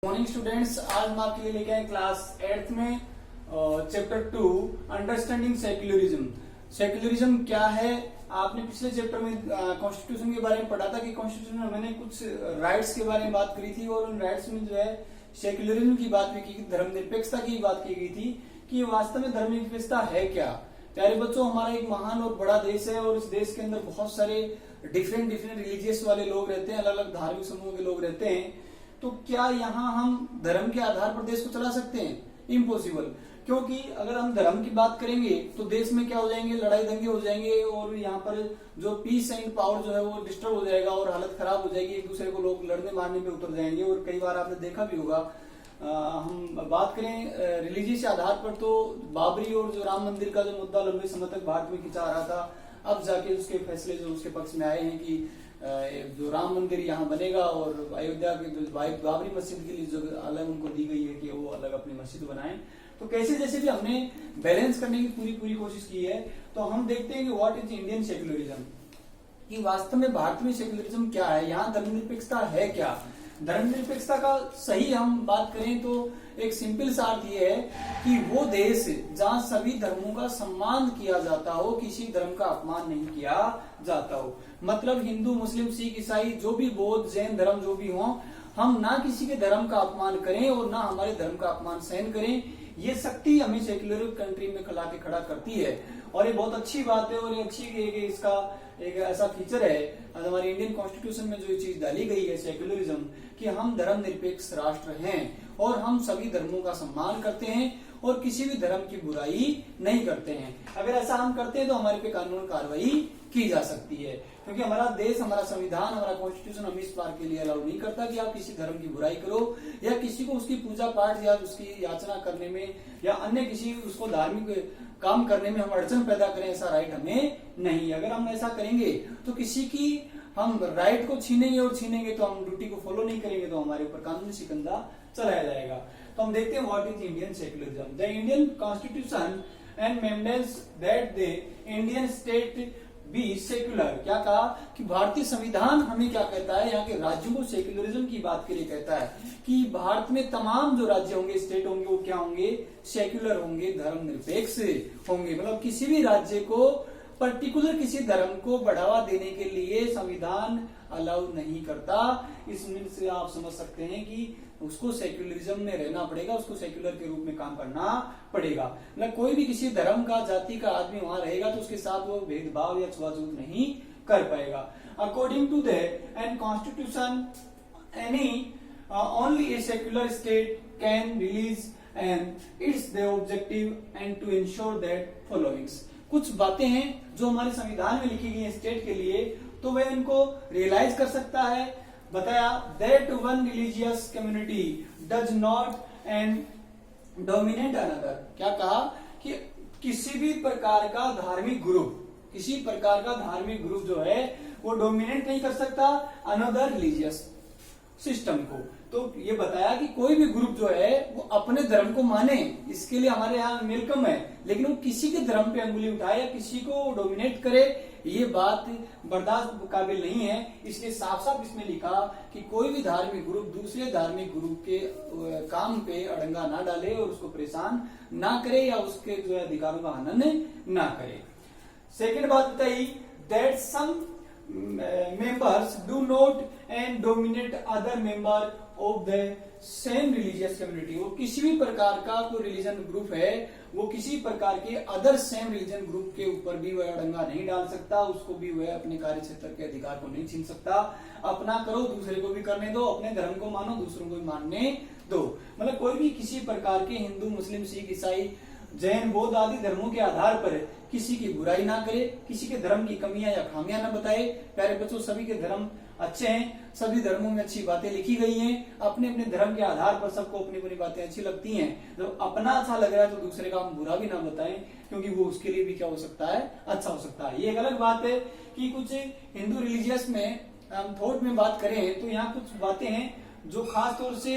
Morning students, आज हम आपके लिए लेके आए क्लास 8th में चैप्टर 2 अंडरस्टैंडिंग सेक्युलरिज्म। सेक्युलरिज्म क्या है? आपने पिछले चैप्टर में कॉन्स्टिट्यूशन के बारे में पढ़ा था कि कॉन्स्टिट्यूशन में मैंने कुछ राइट्स के बारे में बात करी थी और उन राइट्स में जो है सेक्युलरिज्म की बात भी की, धर्मनिरपेक्षता की बात की गई थी कि वास्तव में धर्मनिरपेक्षता है क्या। प्यारे बच्चों, हमारा एक महान और बड़ा देश है और इस देश के अंदर बहुत सारे डिफरेंट रिलीजियस वाले लोग रहते हैं, अलग अलग धार्मिक समूह के लोग रहते हैं। तो क्या यहाँ हम धर्म के आधार पर देश को चला सकते हैं? इम्पॉसिबल। क्योंकि अगर हम धर्म की बात करेंगे तो देश में क्या हो जाएंगे, लड़ाई दंगे हो जाएंगे और यहाँ पर जो पीस एंड पावर जो है वो डिस्टर्ब हो जाएगा और हालत खराब हो जाएगी, एक दूसरे को लोग लड़ने मारने पे उतर जाएंगे। और कई बार आपने देखा भी होगा, हम बात करें रिलीजियस आधार पर तो बाबरी और जो राम मंदिर का जो मुद्दा लंबे समय तक भारत में खिंचा रहा था, अब जाके उसके फैसले जो उसके पक्ष में आए हैं कि जो राम मंदिर यहाँ बनेगा और अयोध्या के जो बाबरी मस्जिद के लिए जो अलग उनको दी गई है कि वो अलग अपनी मस्जिद बनाएं। तो कैसे जैसे भी हमने बैलेंस करने की पूरी कोशिश की है। तो हम देखते हैं कि व्हाट इज इंडियन सेक्युलरिज्म, कि वास्तव में भारत में सेक्युलरिज्म क्या है, यहाँ धर्मनिरपेक्षता है क्या। धर्मनिरपेक्षता का सही हम बात करें तो एक सिंपल सा अर्थ ये है कि वो देश जहाँ सभी धर्मों का सम्मान किया जाता हो, किसी धर्म का अपमान नहीं किया जाता हो। मतलब हिंदू, मुस्लिम, सिख, ईसाई, जो भी बौद्ध, जैन धर्म जो भी हो, हम ना किसी के धर्म का अपमान करें और ना हमारे धर्म का अपमान सहन करें। ये शक्ति हमें सेक्युलर कंट्री में खड़ा करती है और ये बहुत अच्छी बात है। और ये अच्छी इसका एक ऐसा फीचर है हमारे इंडियन कॉन्स्टिट्यूशन में जो ये चीज डाली गई है सेक्युलरिज्म, कि हम धर्मनिरपेक्ष राष्ट्र हैं और हम सभी धर्मों का सम्मान करते हैं और किसी भी धर्म की बुराई नहीं करते हैं। अगर ऐसा हम करते हैं तो हमारे पे कानून कार्रवाई की जा सकती है, क्योंकि हमारा देश, हमारा संविधान, हमारा कॉन्स्टिट्यूशन हमें इस बार के लिए अलाउ नहीं करता कि आप किसी धर्म की बुराई करो या किसी को उसकी पूजा पाठ या उसकी याचना करने में या अन्य किसी उसको धार्मिक काम करने में हम अड़चन पैदा करें। ऐसा राइट हमें नहीं। अगर हम ऐसा करेंगे तो किसी की हम राइट को छीनेंगे तो हम ड्यूटी को फॉलो नहीं करेंगे तो हमारे ऊपर कानूनी शिकंजा चलाया जाएगा। तो हम देखते हैं what is Indian secularism. The Indian Constitution and mandates that the Indian state be secular. क्या कहा कि भारतीय संविधान हमें क्या कहता है, यहाँ के राज्यों को सेक्युलरिज्म की बात के लिए कहता है कि भारत में तमाम जो राज्य होंगे, स्टेट होंगे, वो क्या होंगे, सेक्युलर होंगे, धर्मनिरपेक्ष होंगे। मतलब किसी भी राज्य को पर्टिकुलर किसी धर्म को बढ़ावा देने के लिए संविधान अलाउ नहीं करता। इसमें से आप समझ सकते हैं कि उसको सेक्युलरिज्म में रहना पड़ेगा, उसको सेक्युलर के रूप में काम करना पड़ेगा। मतलब कोई भी किसी धर्म का, जाति का आदमी वहां रहेगा तो उसके साथ वो भेदभाव या छुआछूत नहीं कर पाएगा। According to the and constitution any only a secular state can release and it's the objective and to ensure that followings. कुछ बातें हैं जो हमारे संविधान में लिखी गई है स्टेट के लिए, तो वह इनको रियलाइज कर सकता है। बताया that one religious community does not and dominate another. क्या कहा कि किसी भी प्रकार का धार्मिक ग्रुप जो है वो डोमिनेट नहीं कर सकता अनदर रिलीजियस सिस्टम को। तो ये बताया कि कोई भी ग्रुप जो है वो अपने धर्म को माने, इसके लिए हमारे यहाँ वेलकम है, लेकिन वो किसी के धर्म पे अंगुली उठाए या किसी को डोमिनेट करे, ये बात बर्दाश्त काबिल नहीं है। इसलिए साफ साफ इसमें लिखा कि कोई भी धार्मिक ग्रुप दूसरे धार्मिक ग्रुप के काम पे अड़ंगा ना डाले और उसको परेशान ना करे या उसके जो अधिकारों का हनन ना करे। सेकेंड बात बताई that some members do not and dominate other member of the same religious community। वो किसी भी प्रकार का कोई रिलीजन ग्रुप है वो किसी प्रकार के अदर सेम रिलीजन ग्रुप के ऊपर भी वह अड़ंगा नहीं डाल सकता, उसको भी वह अपने कार्य क्षेत्र के अधिकार को नहीं छीन सकता। अपना करो, दूसरे को भी करने दो, अपने धर्म को मानो, दूसरों को भी मानने दो। मतलब कोई भी किसी प्रकार के हिंदू, मुस्लिम, सिख, ईसाई, जैन, बौद्ध आदि धर्मों के आधार पर किसी की बुराई ना करे, किसी के धर्म की कमियां या खामियां ना बताए। प्यारे बच्चों, सभी के धर्म अच्छे हैं, सभी धर्मों में अच्छी बातें लिखी गई हैं। अपने अपने धर्म के आधार पर सबको अपनी अपनी बातें अच्छी लगती हैं। जब अपना अच्छा लग रहा है तो दूसरे का हम बुरा भी ना बताएं, क्योंकि वो उसके लिए भी क्या हो सकता है, अच्छा हो सकता है। ये एक अलग बात है कि कुछ हिंदू रिलीजियस में हम थॉट में बात करें तो यहाँ कुछ बातें हैं जो खास तौर से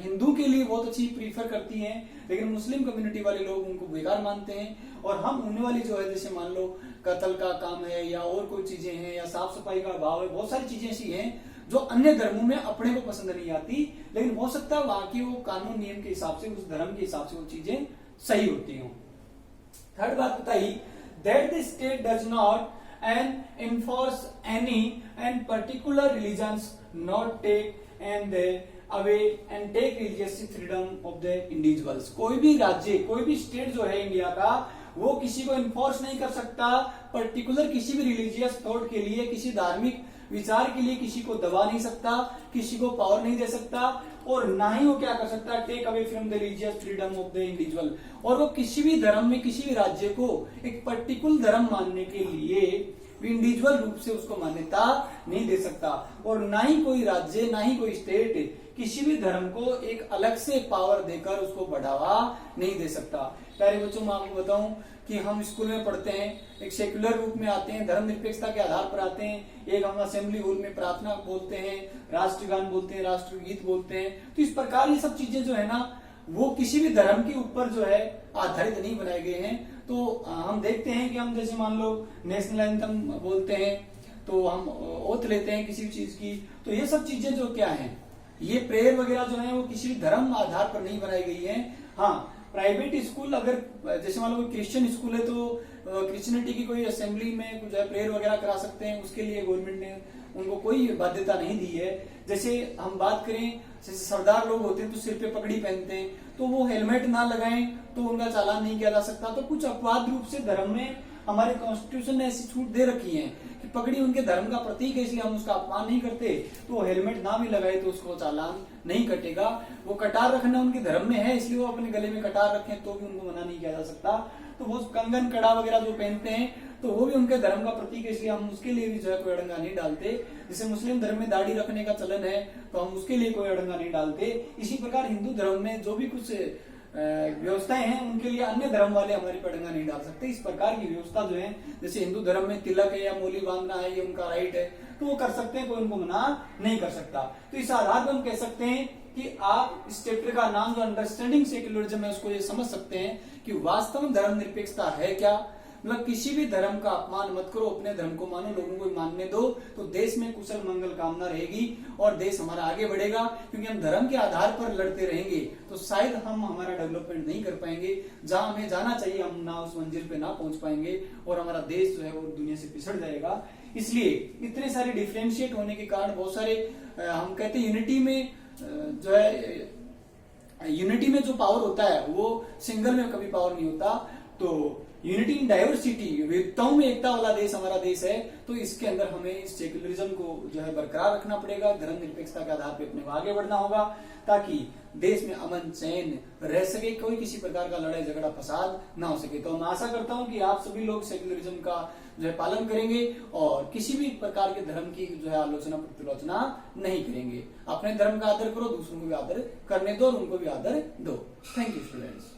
हिंदू के लिए बहुत अच्छी प्रीफर करती हैं, लेकिन मुस्लिम कम्युनिटी वाले लोग उनको बेकार मानते हैं। और हम उन्हें वाली जो है, जैसे मान लो कत्ल का काम है या और कोई चीजें हैं या साफ सफाई का अभाव है, बहुत सारी चीजें ऐसी हैं जो अन्य धर्मों में अपने को पसंद नहीं आती, लेकिन हो सकता है वहां की वो कानून नियम के हिसाब से, उस धर्म के हिसाब से वो चीजें सही होती हो। थर्ड बात बताई, that the state does not and enforce any and particular religions not take and away and take religious freedom of the individuals. कोई भी राज्य, कोई भी स्टेट जो है इंडिया का, वो किसी को इन्फोर्स नहीं कर सकता, पर्टिकुलर किसी भी रिलीजियस थॉट के लिए, किसी धार्मिक विचार के लिए किसी को दबा नहीं सकता, किसी को पावर नहीं दे सकता, और ना ही वो क्या कर सकता, take away from the religious freedom of the individual. और वो किसी भी धर्म में, किसी भी राज्य को एक पर्टिकुलर धर्म मानने के लिए इंडिविजुअल रूप से उसको मान्यता नहीं दे सकता, और ना ही कोई राज्य, ना ही कोई स्टेट किसी भी धर्म को एक अलग से पावर देकर उसको बढ़ावा नहीं दे सकता। प्यारे बच्चों, मैं आपको बताऊं कि हम स्कूल में पढ़ते हैं, एक सेक्युलर रूप में आते हैं, धर्म निरपेक्षता के आधार पर आते हैं, एक हम असेंबली हॉल में प्रार्थना बोलते हैं, राष्ट्रगान बोलते हैं, राष्ट्रगीत बोलते हैं। तो इस प्रकार ये सब चीजें जो है ना, वो किसी भी धर्म के ऊपर जो है आधारित नहीं बनाए गए हैं। तो हम देखते हैं कि हम जैसे मान लो नेशनल एंथम बोलते हैं, तो हम ओथ लेते हैं किसी भी चीज की, तो ये सब चीजें जो क्या है, ये प्रेयर वगैरह जो है वो किसी भी धर्म आधार पर नहीं बनाई गई है। हाँ, प्राइवेट स्कूल, अगर जैसे मान लो क्रिश्चियन स्कूल है तो क्रिश्चियनिटी की कोई असेंबली में कुछ प्रेयर वगैरह करा सकते हैं, उसके लिए गवर्नमेंट ने उनको कोई बाध्यता नहीं दी है। जैसे हम बात करें, जैसे सरदार लोग होते हैं तो सिर पे पगड़ी पहनते हैं, तो वो हेलमेट ना लगाएं तो उनका चालान नहीं किया जा सकता। तो कुछ अपवाद रूप से धर्म में हमारे कॉन्स्टिट्यूशन ने ऐसी छूट दे रखी है कि पगड़ी उनके धर्म का प्रतीक है, इसलिए हम उसका अपमान नहीं करते, तो हेलमेट ना भी लगाए तो उसको चालान नहीं कटेगा। वो कटार रखना उनके धर्म में है, इसलिए वो अपने गले में कटार रखें तो भी उनको मना नहीं किया जा सकता। तो वो कंगन कड़ा वगैरह जो पहनते हैं तो वो भी उनके धर्म का प्रतीक है, इसलिए हम उसके लिए भी जो है कोई अड़ंगा नहीं डालते। जैसे मुस्लिम धर्म में दाढ़ी रखने का चलन है तो हम उसके लिए कोई अड़ंगा नहीं डालते। इसी प्रकार हिंदू धर्म में जो भी कुछ व्यवस्थाएं हैं उनके लिए अन्य धर्म वाले हमारी पर अड़ंगा नहीं डाल सकते। इस प्रकार की व्यवस्था जो है, जैसे हिंदू धर्म में तिलक है या मोली बांधना है, ये उनका राइट है, तो वो कर सकते हैं, कोई उनको मना नहीं कर सकता। तो इस आधार पर हम कह सकते हैं कि आप इस चैप्टर का नाम जो अंडरस्टैंडिंग सेक्युलरिज्म है उसको ये समझ सकते हैं कि वास्तव में धर्म निरपेक्षता है क्या। मतलब किसी भी धर्म का अपमान मत करो, अपने धर्म को मानो, लोगों को मानने दो, तो देश में कुशल मंगल कामना रहेगी और देश हमारा आगे बढ़ेगा। क्योंकि हम धर्म के आधार पर लड़ते रहेंगे तो शायद हम हमारा डेवलपमेंट नहीं कर पाएंगे, जहां हमें जाना चाहिए हम ना उस मंजिल पे ना पहुंच पाएंगे और हमारा देश जो है वो दुनिया से पिछड़ जाएगा। इसलिए इतने सारे डिफ्रेंशिएट होने के कारण बहुत सारे हम कहते हैं यूनिटी में जो है, यूनिटी में जो पावर होता है वो सिंगल में कभी पावर नहीं होता। तो यूनिटी इन डाइवर्सिटी, विविधताओं में एकता वाला देश हमारा देश है। तो इसके अंदर हमें इस सेक्युलरिज्म को जो है बरकरार रखना पड़ेगा, धर्म निरपेक्षता के आधार पर अपने को आगे बढ़ना होगा ताकि देश में अमन चैन रह सके, कोई किसी प्रकार का लड़ाई झगड़ा फसाद ना हो सके। तो मैं आशा करता हूं कि आप सभी लोग सेक्युलरिज्म का जो है पालन करेंगे और किसी भी प्रकार के धर्म की जो है आलोचना प्रतिलोचना नहीं करेंगे। अपने धर्म का आदर करो, दूसरों को भी आदर करने दो और उनको भी आदर दो। Thank you students.